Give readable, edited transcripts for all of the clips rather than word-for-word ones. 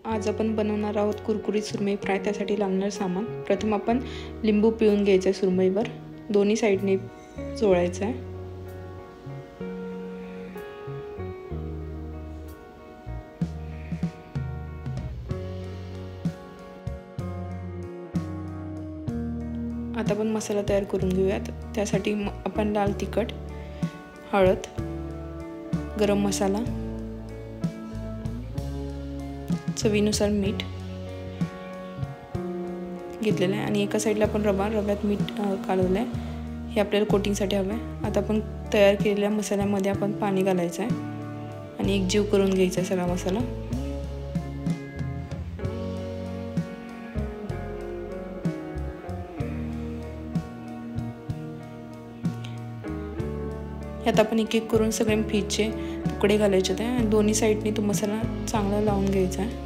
आज आपण बनवणार आहोत कुरकुरीत सुरमई फ्राय। त्यासाठी लागणारे सामान, प्रथम आपण लिंबू पिळून घ्यायचं आहे सुरमईवर, दोन्ही साइडने चोळायचं आहे। आता आपण मसाला तयार करून घेऊयात। त्यासाठी आपण लाल तिखट, हळद, गरम मसाला, चवीनुसार मीठ घेतलेलं आहे आणि एका साइडला आपण रव्यात मीठ कालवलं आहे। हे आपल्याला कोटिंगसाठी हवं आहे। आता आपण तयार केलेल्या मसाल्यामध्ये आपण पाणी घालायचं आहे आणि एकजीव करून घ्यायचा आहे सगळा मसाला। यात आपण एक एक करून सगळे फिशचे तुकडे घालायचे आहेत आणि दोन्ही साइडनी तो मसाला चांगला लावून घ्यायचा आहे।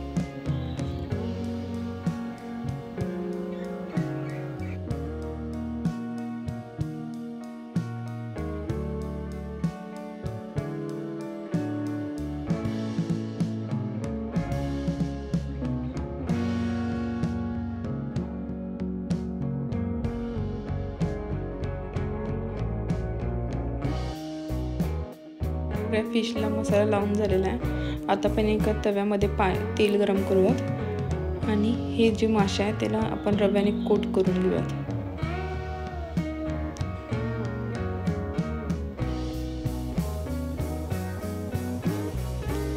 फिशला मसाला लावून झालेला आहे। आता आपण एका तव्यामध्ये तेल गरम करूयात आणि हे जे मासे आहे त्याला आपण रव्याने कोट करून घेऊयात।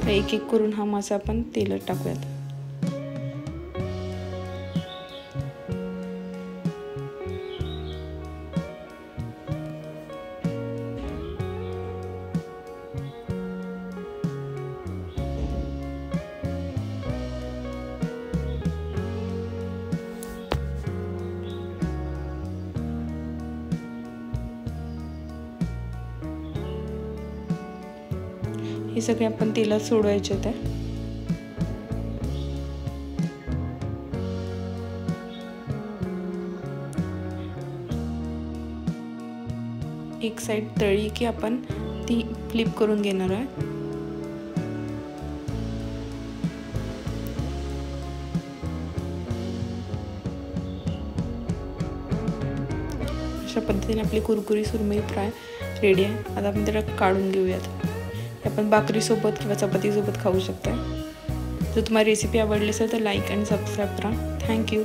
एक एक करून हा मासा आपण तेलात टाकूयात। हे सगळे आपण तेलात सोडवायचे आहे। एक साइड तळी की आपण ती फ्लिप करून घेणार आहे। अशा पद्धतीने आपली कुरकुरी सुरमई फ्राय रेडी आहे। आता आपण त्याला काढून घेऊयात। आपण भाकरी सोबत किंवा चपाती सोबत खाऊ शकता। जर तुम्हाला रेसिपी आवडली असेल तर लाईक आणि सबस्क्राइब करा। Thank you.